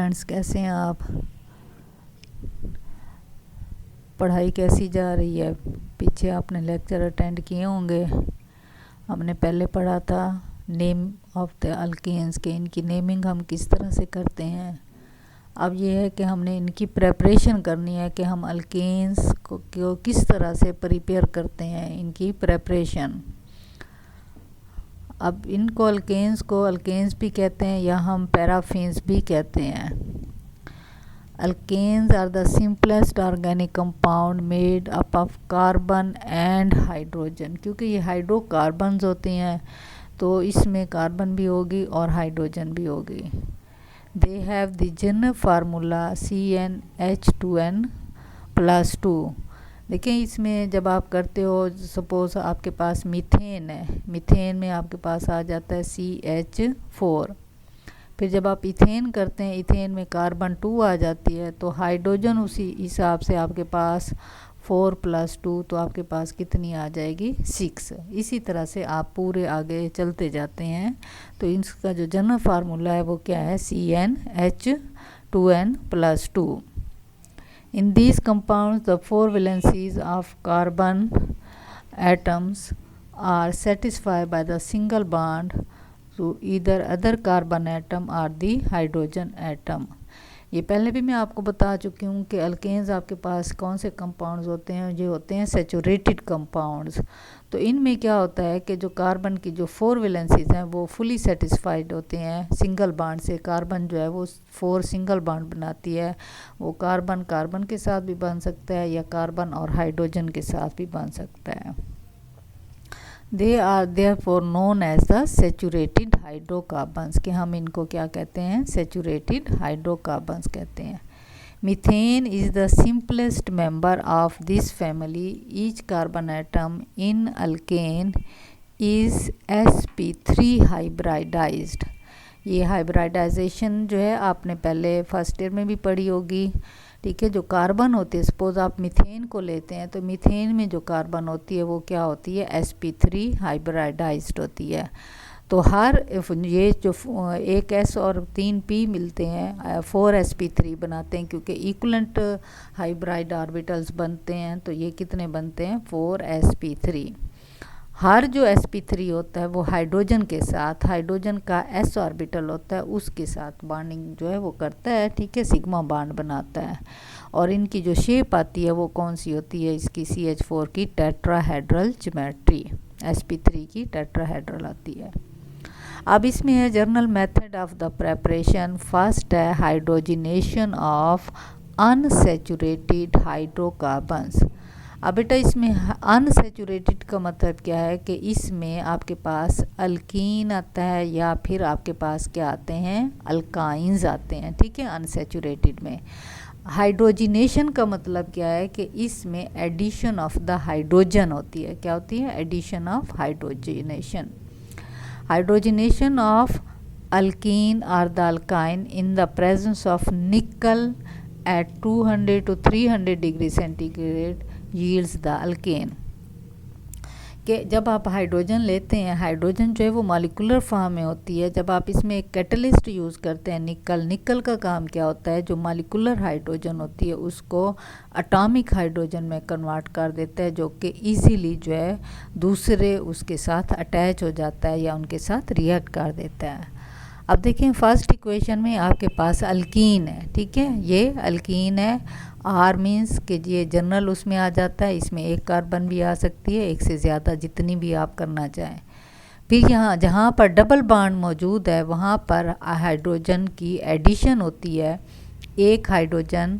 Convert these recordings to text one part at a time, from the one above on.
Friends, कैसे हैं आप? पढ़ाई कैसी जा रही है? पीछे आपने लेक्चर अटेंड किए होंगे। हमने पहले पढ़ा था नेम ऑफ द अल्केन्स के इनकी नेमिंग हम किस तरह से करते हैं। अब ये है कि हमने इनकी प्रेपरेशन करनी है कि हम अल्केन्स को किस तरह से प्रिपेयर करते हैं, इनकी प्रेपरेशन। अब इनको अल्केन्स भी कहते हैं या हम पैराफिन्स भी कहते हैं। Alkanes are the simplest organic compound made up of carbon and hydrogen. क्योंकि ये हाइड्रोकार्बन्स होते हैं तो इसमें कार्बन भी होगी और हाइड्रोजन भी होगी। They have the general formula CnH2n+2। देखिए इसमें जब आप करते हो, सपोज आपके पास मीथेन है, मीथेन में आपके पास आ जाता है CH4। फिर जब आप इथेन करते हैं, इथेन में कार्बन 2 आ जाती है, तो हाइड्रोजन उसी हिसाब से आपके पास 4+2, तो आपके पास कितनी आ जाएगी? 6। इसी तरह से आप पूरे आगे चलते जाते हैं। तो इसका जो जनरल फार्मूला है वो क्या है? CnH2n+2। In these compounds, the 4 valencies of carbon atoms are satisfied by the single bond to either other carbon atom or the hydrogen atom। ये पहले भी मैं आपको बता चुकी हूँ कि अल्केन्स आपके पास कौन से कंपाउंड्स होते हैं, जो होते हैं सैचुरेटेड कंपाउंड्स। तो इनमें क्या होता है कि जो कार्बन की जो 4 वैलेंसीज हैं वो फुली सेटिस्फाइड होते हैं सिंगल बॉन्ड से। कार्बन जो है वो 4 सिंगल बॉन्ड बनाती है। वो कार्बन कार्बन के साथ भी बन सकता है या कार्बन और हाइड्रोजन के साथ भी बन सकता है। They are therefore known as the saturated hydrocarbons, कि हम इनको क्या कहते हैं? सैचुरेटेड हाइड्रोकार्बन्स कहते हैं। Methane is the simplest member of this family. Each carbon atom in alkane is sp3 hybridized. ये हाइब्रिडाइजेशन जो है आपने पहले फर्स्ट ईयर में भी पढ़ी होगी। ठीक है, जो कार्बन होती है, सपोज आप मीथेन को लेते हैं तो मीथेन में जो कार्बन होती है वो क्या होती है? sp3 हाइब्रिडाइज्ड होती है। तो हर ये जो एक S और 3 P मिलते हैं 4 sp3 बनाते हैं, क्योंकि इक्वलेंट हाइब्रिड ऑर्बिटल्स बनते हैं। तो ये कितने बनते हैं? 4 sp3। हर जो sp3 होता है वो हाइड्रोजन के साथ, हाइड्रोजन का s ऑर्बिटल होता है उसके साथ बॉन्डिंग जो है वो करता है। ठीक है, सिग्मा बॉन्ड बनाता है। और इनकी जो शेप आती है वो कौन सी होती है? इसकी CH4 की टेट्राहेड्रल ज्योमेट्री, sp3 की टेट्राहेड्रल आती है। अब इसमें है journal method of the preparation. First है हाइड्रोजिनेशन ऑफ अनसैचुरेटेड हाइड्रोकार्बन्स। अब बेटा इसमें अनसैचुरेटेड का मतलब क्या है? कि इसमें आपके पास अल्कीन आता है या फिर आपके पास क्या आते हैं? अल्काइंस आते हैं। ठीक है, अनसैचुरेटेड में। हाइड्रोजिनेशन का मतलब क्या है? कि इसमें एडिशन ऑफ द हाइड्रोजन होती है। क्या होती है? Addition of hydrogenation. Hydrogenation of alkene और the alkyne in the presence of nickel at 200 to 300 degree centigrade yields the alkane. कि जब आप हाइड्रोजन लेते हैं, हाइड्रोजन जो है वो मॉलिक्यूलर फॉर्म में होती है। जब आप इसमें एक कैटलिस्ट यूज़ करते हैं निकल का काम क्या होता है? जो मॉलिक्यूलर हाइड्रोजन होती है उसको एटॉमिक हाइड्रोजन में कन्वर्ट कर देता है, जो कि इजीली जो है दूसरे उसके साथ अटैच हो जाता है या उनके साथ रिएक्ट कर देता है। अब देखें फर्स्ट इक्वेशन में आपके पास अल्कीन है। ठीक है, ये अल्कीन है। R मीन्स कि ये जनरल उसमें आ जाता है। इसमें एक कार्बन भी आ सकती है, एक से ज़्यादा, जितनी भी आप करना चाहें। फिर यहाँ जहाँ पर डबल बॉन्ड मौजूद है वहाँ पर हाइड्रोजन की एडिशन होती है। एक हाइड्रोजन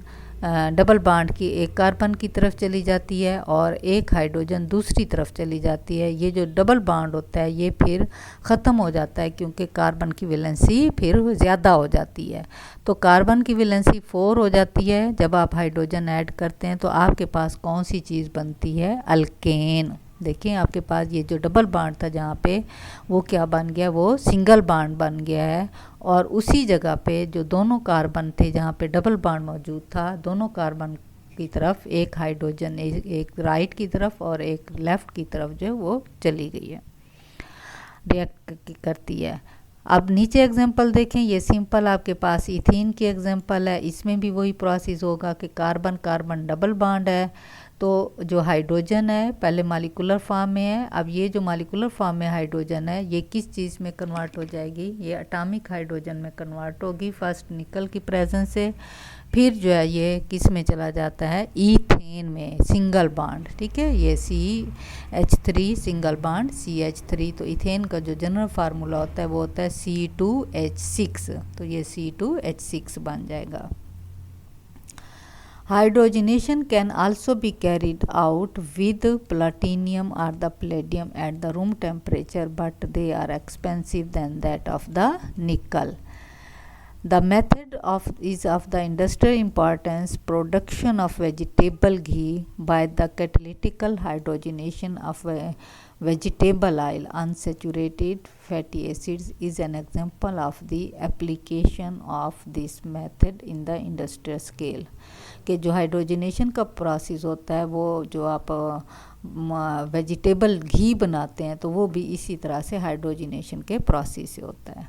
डबल बॉन्ड की एक कार्बन की तरफ चली जाती है और एक हाइड्रोजन दूसरी तरफ चली जाती है। ये जो डबल बॉन्ड होता है ये फिर ख़त्म हो जाता है, क्योंकि कार्बन की वैलेंसी फिर ज़्यादा हो जाती है। तो कार्बन की वैलेंसी 4 हो जाती है। जब आप हाइड्रोजन ऐड करते हैं तो आपके पास कौन सी चीज़ बनती है? अल्केन। देखिए आपके पास ये जो डबल बॉन्ड था जहाँ पे, वो क्या बन गया? वो सिंगल बॉन्ड बन गया है। और उसी जगह पे जो दोनों कार्बन थे जहाँ पे डबल बॉन्ड मौजूद था, दोनों कार्बन की तरफ एक हाइड्रोजन एक राइट की तरफ और एक लेफ़्ट की तरफ जो है वो चली गई है, रिएक्ट करती है। अब नीचे एग्जांपल देखें, ये सिंपल आपके पास इथीन की एग्जांपल है। इसमें भी वही प्रोसेस होगा कि कार्बन कार्बन डबल बॉन्ड है, तो जो हाइड्रोजन है पहले मॉलिक्यूलर फॉर्म में है, अब ये जो मॉलिक्यूलर फॉर्म में हाइड्रोजन है ये किस चीज़ में कन्वर्ट हो जाएगी, ये एटॉमिक हाइड्रोजन में कन्वर्ट होगी फर्स्ट निकल की प्रेजेंस से। फिर जो है ये किस में चला जाता है, ईथेन में, सिंगल बॉन्ड, ठीक है, ये CH3 सिंगल बॉन्ड CH3। तो इथेन का जो जनरल फार्मूला होता है वो होता है C2H6, तो ये C2H6 बन जाएगा। Hydrogenation can also be carried out with platinum or the palladium at the room temperature, but they are expensive than that of the nickel. The method is of the industrial importance. Production of vegetable ghee by the catalytical hydrogenation of vegetable oil, unsaturated fatty acids is an example of the application of this method in the industrial scale. कि जो hydrogenation का process होता है वो जो आप vegetable घी बनाते हैं तो वो भी इसी तरह से हाइड्रोजनेशन के प्रोसेस से होता है।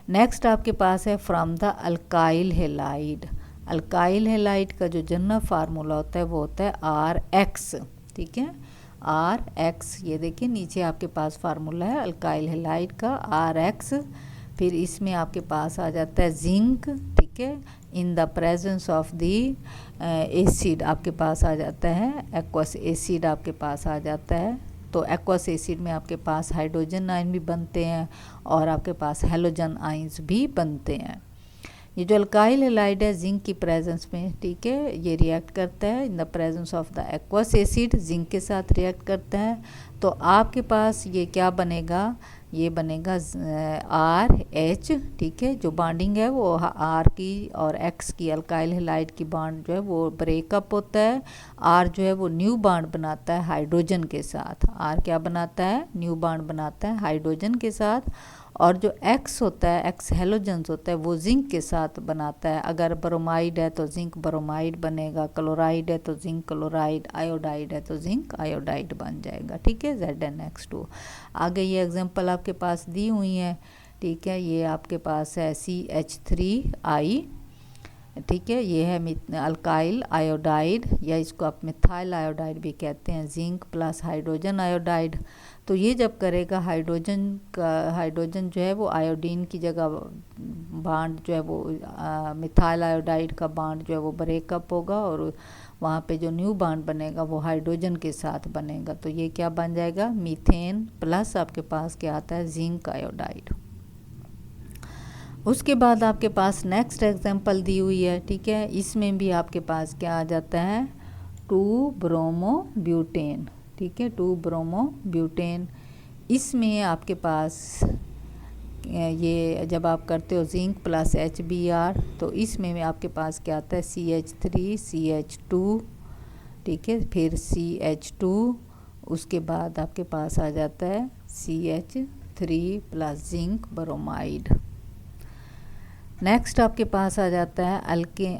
नेक्स्ट आपके पास है from the alkyl halide. Alkyl halide का जो जनरल फार्मूला होता है वो होता है RX, ठीक है, RX। ये देखिए नीचे आपके पास फार्मूला है अल्काइल हेलाइड का RX। फिर इसमें आपके पास आ जाता है जिंक, ठीक है, इन the presence of the acid आपके पास आ जाता है एक्वस एसिड आपके पास आ जाता है। तो एक्वस एसिड में आपके पास हाइड्रोजन आयन भी बनते हैं और आपके पास हेलोजन आयंस भी बनते हैं। ये जो अल्काइल हेलाइड है जिंक की प्रेजेंस में, ठीक है, ये रिएक्ट करता है इन the presence of the aqueous acid, zinc के साथ रिएक्ट करता है। तो आपके पास ये क्या बनेगा, ये बनेगा RH, ठीक है, जो बॉन्डिंग है वो R की और X की, अल्काइल हेलाइड की बॉन्ड जो है वो ब्रेकअप होता है। R जो है वो न्यू बॉन्ड बनाता है हाइड्रोजन के साथ, R क्या बनाता है, न्यू बॉन्ड बनाता है हाइड्रोजन के साथ। और जो X होता है, X हेलोजन्स होता है, वो जिंक के साथ बनाता है। अगर ब्रोमाइड है तो जिंक ब्रोमाइड बनेगा, क्लोराइड है तो जिंक क्लोराइड, आयोडाइड है तो जिंक आयोडाइड बन जाएगा, ठीक है, ZnX2। आगे ये एग्जांपल आपके पास दी हुई है, ठीक है, ये आपके पास है CH3I, ठीक है, ये है अल्काइल आयोडाइड या इसको आप मिथाइल आयोडाइड भी कहते हैं, जिंक प्लस हाइड्रोजन आयोडाइड। तो ये जब करेगा हाइड्रोजन जो है वो आयोडीन की जगह बॉन्ड जो है वो मिथाइल आयोडाइड का बॉन्ड जो है वो ब्रेकअप होगा और वहाँ पे जो न्यू बॉन्ड बनेगा वो हाइड्रोजन के साथ बनेगा। तो ये क्या बन जाएगा, मीथेन प्लस आपके पास क्या आता है, जिंक आयोडाइड। उसके बाद आपके पास नेक्स्ट एग्जांपल दी हुई है, ठीक है, इसमें भी आपके पास क्या आ जाता है, 2-ब्रोमोब्यूटेन, ठीक है, 2-ब्रोमोब्यूटेन। इसमें आपके पास ये जब आप करते हो जिंक प्लस HBr तो इसमें में आपके पास क्या आता है, CH3CH2, ठीक है, फिर CH2, उसके बाद आपके पास आ जाता है CH3 plus zinc bromide. Next आपके पास आ जाता है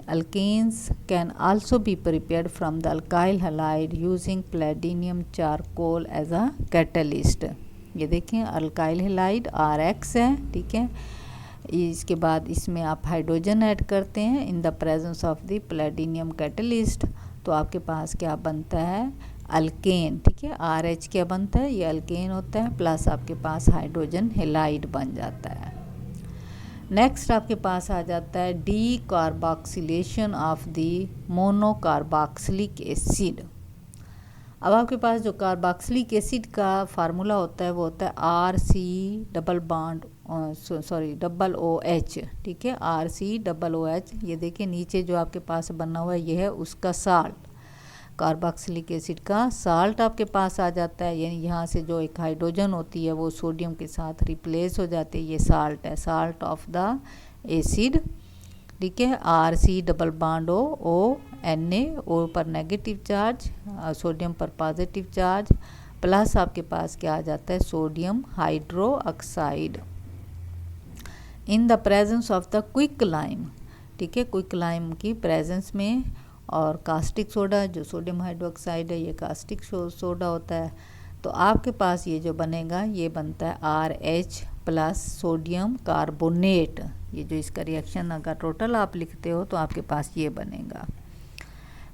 alkanes can also be prepared from the alkyl halide using platinum charcoal as a catalyst. ये देखें अल्काइल हैलाइड RX है, ठीक है, इसके बाद इसमें आप हाइड्रोजन ऐड करते हैं इन the presence of the platinum catalyst, तो आपके पास क्या बनता है, अल्केन, ठीक है, RH क्या बनता है, ये अल्केन होता है, प्लस आपके पास हाइड्रोजन हैलाइड बन जाता है। नेक्स्ट आपके पास आ जाता है D carboxylation of the monocarboxylic acid. अब आपके पास जो कार्बोक्सिलिक एसिड का फार्मूला होता है वो होता है RC OH, ठीक है, RCOOH। ये देखिए नीचे जो आपके पास बना हुआ है ये है उसका साल्ट, कार्बोक्सिलिक एसिड का साल्ट आपके पास आ जाता है, यानी यहाँ से जो एक हाइड्रोजन होती है वो सोडियम के साथ रिप्लेस हो जाती है, ये साल्ट है, साल्ट ऑफ द एसिड, ठीक है, RC≡O पर नेगेटिव चार्ज, सोडियम पर पॉजिटिव चार्ज, प्लस आपके पास क्या आ जाता है, sodium hydroxide in the presence of the quick lime, ठीक है, क्विक लाइम की प्रेजेंस में। और कास्टिक सोडा जो सोडियम हाइड्रोक्साइड है ये कास्टिक सोडा होता है। तो आपके पास ये जो बनेगा ये बनता है RH प्लस सोडियम कार्बोनेट। ये जो इसका रिएक्शन अगर टोटल आप लिखते हो तो आपके पास ये बनेगा।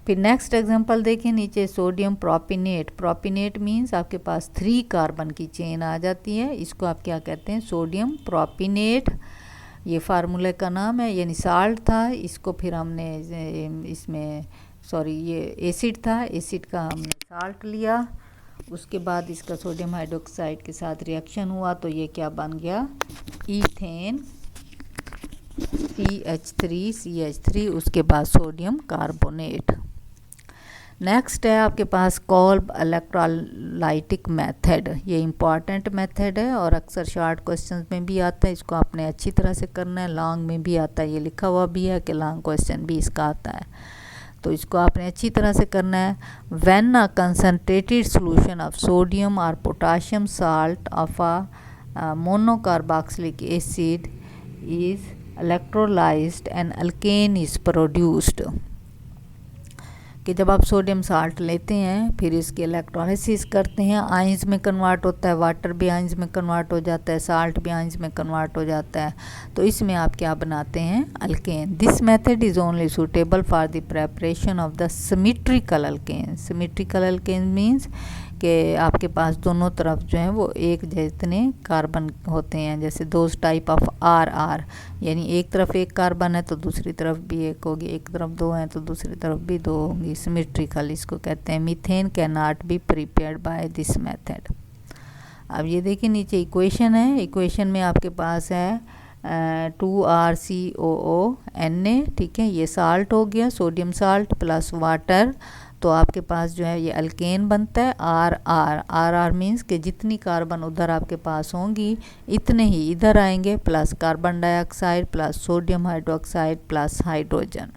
फिर नेक्स्ट एग्जांपल देखिए नीचे, सोडियम प्रोपिनेट। प्रोपिनेट मीन्स आपके पास 3 कार्बन की चेन आ जाती है, इसको आप क्या कहते हैं, सोडियम प्रोपिनेट। ये फार्मूले का नाम है, यानी साल्ट था, इसको फिर हमने इसमें ये एसिड था, एसिड का हमने साल्ट लिया, उसके बाद इसका सोडियम हाइड्रोक्साइड के साथ रिएक्शन हुआ तो ये क्या बन गया, ईथेन CH3, उसके बाद सोडियम कार्बोनेट। नेक्स्ट है आपके पास कोल्ब इलेक्ट्रोलाइटिक मेथड। ये इम्पॉर्टेंट मेथड है और अक्सर शॉर्ट क्वेश्चंस में भी आता है, इसको आपने अच्छी तरह से करना है। लॉन्ग में भी आता है, ये लिखा हुआ भी है कि लॉन्ग क्वेश्चन भी इसका आता है, तो इसको आपने अच्छी तरह से करना है। When a concentrated solution of sodium और potassium salt of a monocarboxylic acid is electrolysed and alkane is produced. कि जब आप सोडियम साल्ट लेते हैं फिर इसकी इलेक्ट्रोलाइसिस करते हैं, आयंस में कन्वर्ट होता है, वाटर भी आयंस में कन्वर्ट हो जाता है, साल्ट भी आयंस में कन्वर्ट हो जाता है, तो इसमें आप क्या बनाते हैं, alkane. This method is only suitable for the preparation of the symmetrical alkane. Symmetrical alkane means कि आपके पास दोनों तरफ जो है वो एक जितने कार्बन होते हैं, जैसे दोज टाइप ऑफ RR, यानी एक तरफ एक कार्बन है तो दूसरी तरफ भी एक होगी, एक तरफ दो हैं तो दूसरी तरफ भी दो होंगी, सिमेट्रिकल इसको कहते हैं। Methane can not be prepared by this method. अब ये देखिए नीचे इक्वेशन है, इक्वेशन में आपके पास है 2RCOO Na, ठीक है, ये साल्ट हो गया, सोडियम साल्ट प्लस वाटर, तो आपके पास जो है ये अल्केन बनता है RR मीन्स कि जितनी कार्बन उधर आपके पास होंगी इतने ही इधर आएंगे, plus carbon dioxide plus sodium hydroxide plus hydrogen.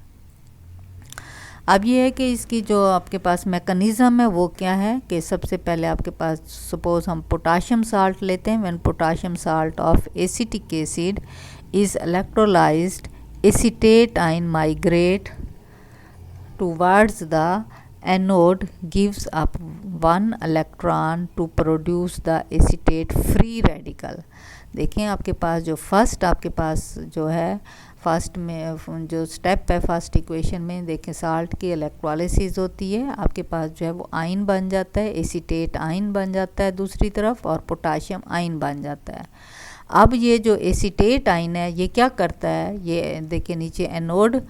अब ये है कि इसकी जो आपके पास मैकेनिज़्म है वो क्या है कि सबसे पहले आपके पास सपोज हम पोटाशियम साल्ट लेते हैं, when potassium salt of acetic acid is electrolysed, acetate ion migrate towards the anode gives up 1 electron to produce the acetate free radical। देखें आपके पास जो फर्स्ट आपके पास जो है फर्स्ट में जो स्टेप है फर्स्ट इक्वेशन में, देखें साल्ट की इलेक्ट्रोलाइसिस होती है, आपके पास जो है वो आयन बन जाता है, एसीटेट आयन बन जाता है दूसरी तरफ, और पोटाशियम आयन बन जाता है। अब ये जो एसीटेट आयन है ये क्या करता है, ये देखिए नीचे एनोड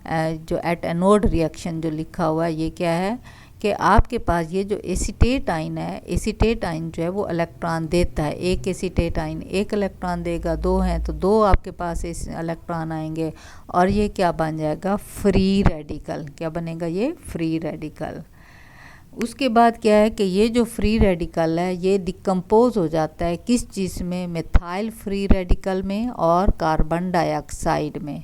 जो एट एनोड रिएक्शन जो लिखा हुआ है ये क्या है कि आपके पास ये जो एसीटेट आयन है, एसीटेट आयन जो है वो इलेक्ट्रॉन देता है, एक एसीटेट आयन एक इलेक्ट्रॉन देगा, दो हैं तो दो आपके पास इलेक्ट्रॉन आएंगे, और ये क्या बन जाएगा, फ्री रेडिकल। क्या बनेगा, ये फ्री रेडिकल। उसके बाद क्या है कि ये जो फ्री रेडिकल है ये डिकम्पोज हो जाता है किस चीज़ में, मिथाइल फ्री रेडिकल में और कार्बन डाइऑक्साइड में।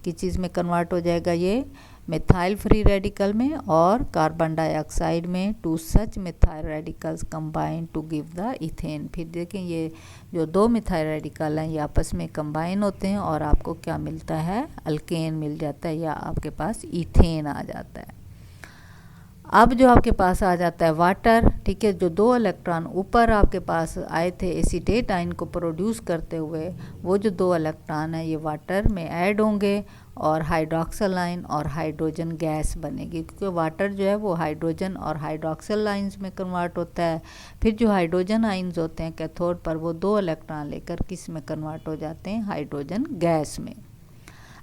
किस चीज़ में कन्वर्ट हो जाएगा, ये मिथाइल फ्री रेडिकल में और कार्बन डाइऑक्साइड में। Two such methyl radicals combine to give the ethane. फिर देखें ये जो दो मिथाइल रेडिकल हैं ये आपस में कंबाइन होते हैं और आपको क्या मिलता है, अल्केन मिल जाता है, या आपके पास इथेन आ जाता है। अब जो आपके पास आ जाता है वाटर, ठीक है, जो दो इलेक्ट्रॉन ऊपर आपके पास आए थे एसीटेट आयन को प्रोड्यूस करते हुए, वो जो दो इलेक्ट्रॉन है ये वाटर में ऐड होंगे और हाइड्रोक्सिल आयन और हाइड्रोजन गैस बनेगी, क्योंकि वाटर जो है वो हाइड्रोजन और हाइड्रोक्सिल आयन्स में कन्वर्ट होता है। फिर जो हाइड्रोजन आयन्स होते हैं कैथोड पर, वो दो इलेक्ट्रॉन लेकर किस में कन्वर्ट हो जाते हैं, हाइड्रोजन गैस में।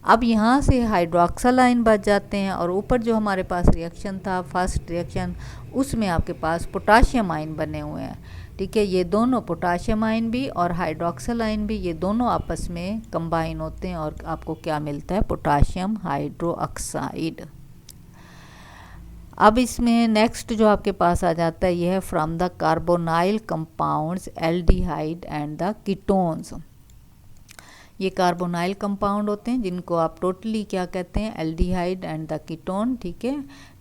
अब यहाँ से हाइड्रोक्सिल आयन बच जाते हैं और ऊपर जो हमारे पास रिएक्शन था फर्स्ट रिएक्शन, उसमें आपके पास पोटाशियम आयन बने हुए हैं, ठीक है। ये दोनों पोटाशियम आयन भी और हाइड्रोक्सिल आयन भी, ये दोनों आपस में कंबाइन होते हैं और आपको क्या मिलता है, पोटाशियम हाइड्रोक्साइड। अब इसमें नेक्स्ट जो आपके पास आ जाता है ये है from the carbonyl compounds aldehyde and the ketones. ये कार्बोनाइल कंपाउंड होते हैं जिनको आप टोटली क्या कहते हैं, एल्डिहाइड एंड द कीटोन, ठीक है।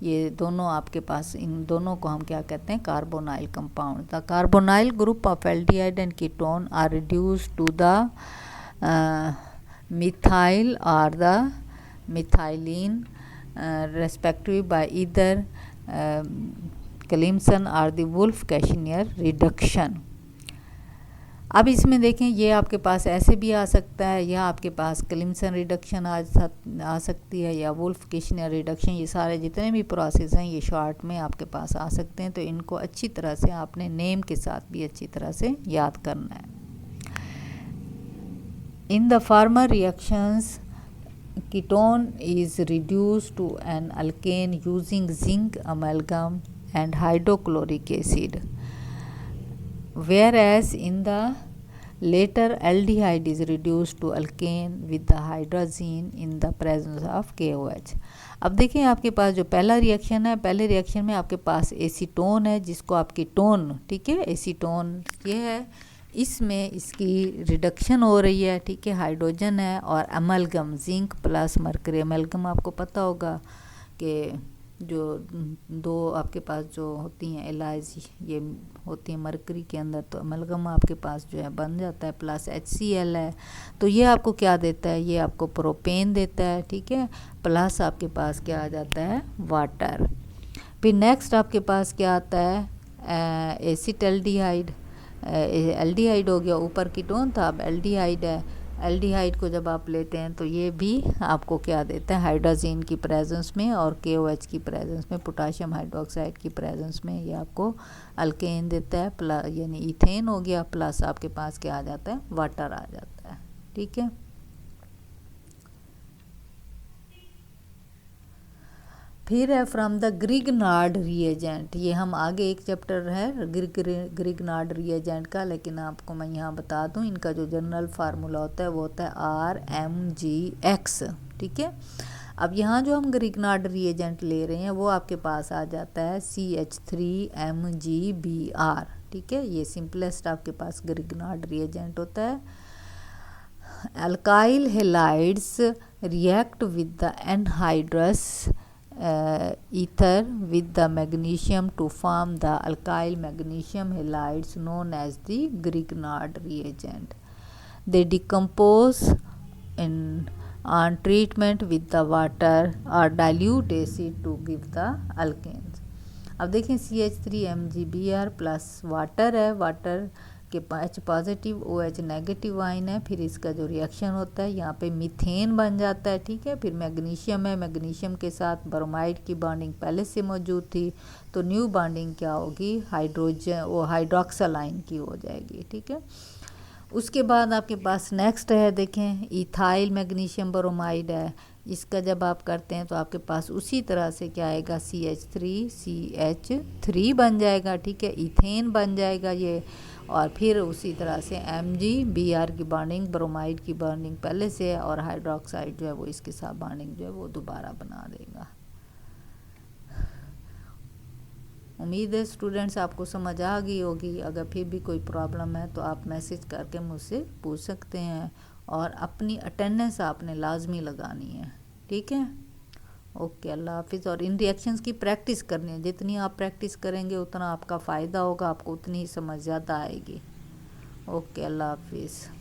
ये दोनों आपके पास, इन दोनों को हम क्या कहते हैं, carbonyl compound. The carbonyl group of aldehyde and ketone are reduce to the methyl और the methylene respective by either Clemmensen और द वुल्फ-केशियर रिडक्शन। अब इसमें देखें, ये आपके पास ऐसे भी आ सकता है, या आपके पास क्लिम्सन रिडक्शन आ सकती है, या वुल्फ-केशियर रिडक्शन। ये सारे जितने भी प्रोसेस हैं ये शॉर्ट में आपके पास आ सकते हैं, तो इनको अच्छी तरह से आपने नेम के साथ भी अच्छी तरह से याद करना है। In the former reactions ketone is reduced to an alkane using zinc amalgam and hydrochloric acid, whereas in the later aldehyde is reduced to alkane with the hydrazine in the presence of KOH। अब देखिए आपके पास जो पहला reaction है, पहले reaction में आपके पास acetone है, जिसको आपकी टोन, ठीक है, एसीटोन ये है, इसमें इसकी रिडक्शन हो रही है, ठीक है, हाइड्रोजन है, और amalgam zinc plus mercury. Amalgam आपको पता होगा कि जो दो आपके पास जो होती हैं एलाइज, ये होती है मरकरी के अंदर, तो अमलगम आपके पास जो है बन जाता है, प्लस HCl है। तो ये आपको क्या देता है, ये आपको प्रोपेन देता है, ठीक है, प्लस आपके पास क्या आ जाता है, वाटर। फिर नेक्स्ट आपके पास क्या आता है, एसिटल्डिहाइड। एल्डिहाइड हो गया, ऊपर कीटोन था, अब एल्डिहाइड है। एल्डिहाइड को जब आप लेते हैं तो ये भी आपको क्या देता है, हाइड्रोजन की प्रेजेंस में और KOH की प्रेजेंस में, पोटाशियम हाइड्रोक्साइड की प्रेजेंस में ये आपको अल्केन देता है, प्लस यानी इथेन हो गया, प्लस आपके पास क्या आ जाता है, वाटर आ जाता है, ठीक है। फिर है फ्रॉम द ग्रिगनार्ड रिएजेंट। ये हम आगे एक चैप्टर है ग्रिगनार्ड रिएजेंट का, लेकिन आपको मैं यहाँ बता दूँ इनका जो जनरल फार्मूला होता है वो होता है RMgX, ठीक है। अब यहाँ जो हम ग्रिगनार्ड रिएजेंट ले रहे हैं वो आपके पास आ जाता है CH3MgBr, ठीक है। ये सिंपलेस्ट आपके पास ग्रिगनार्ड रिएजेंट होता है। Alkyl halides react with the anhydrous ether with the magnesium to form the alkyl magnesium halides known as the Grignard reagent. They decompose on treatment with the water or dilute acid to give the alkanes. अब देखें CH3MgBr plus water है, water के H positive OH negative ion है, फिर इसका जो reaction होता है यहाँ पे मीथेन बन जाता है, ठीक है। फिर मैग्नीशियम है, मैग्नीशियम के साथ ब्रोमाइड की बॉन्डिंग पहले से मौजूद थी, तो न्यू बॉन्डिंग क्या होगी, हाइड्रोजन वो हाइड्रोक्सल आइन की हो जाएगी, ठीक है। उसके बाद आपके पास नेक्स्ट है, देखें इथाइल मैग्नीशियम ब्रोमाइड है, इसका जब आप करते हैं तो आपके पास उसी तरह से क्या आएगा, CH3 बन जाएगा, ठीक है, इथेन बन जाएगा ये, और फिर उसी तरह से MgBr की बॉन्डिंग ब्रोमाइड की बॉन्डिंग पहले से है, और हाइड्रोक्साइड जो है वो इसके साथ बॉन्डिंग जो है वो दोबारा बना देगा। उम्मीद है स्टूडेंट्स आपको समझ आ गई होगी। अगर फिर भी कोई प्रॉब्लम है तो आप मैसेज करके मुझसे पूछ सकते हैं, और अपनी अटेंडेंस आपने लाजमी लगानी है, ठीक है। ओके, अल्लाह हाफिज़। और इन रिएक्शंस की प्रैक्टिस करनी है, जितनी आप प्रैक्टिस करेंगे उतना आपका फ़ायदा होगा, आपको उतनी ही समझ ज़्यादा आएगी। ओके, अल्लाह हाफिज़।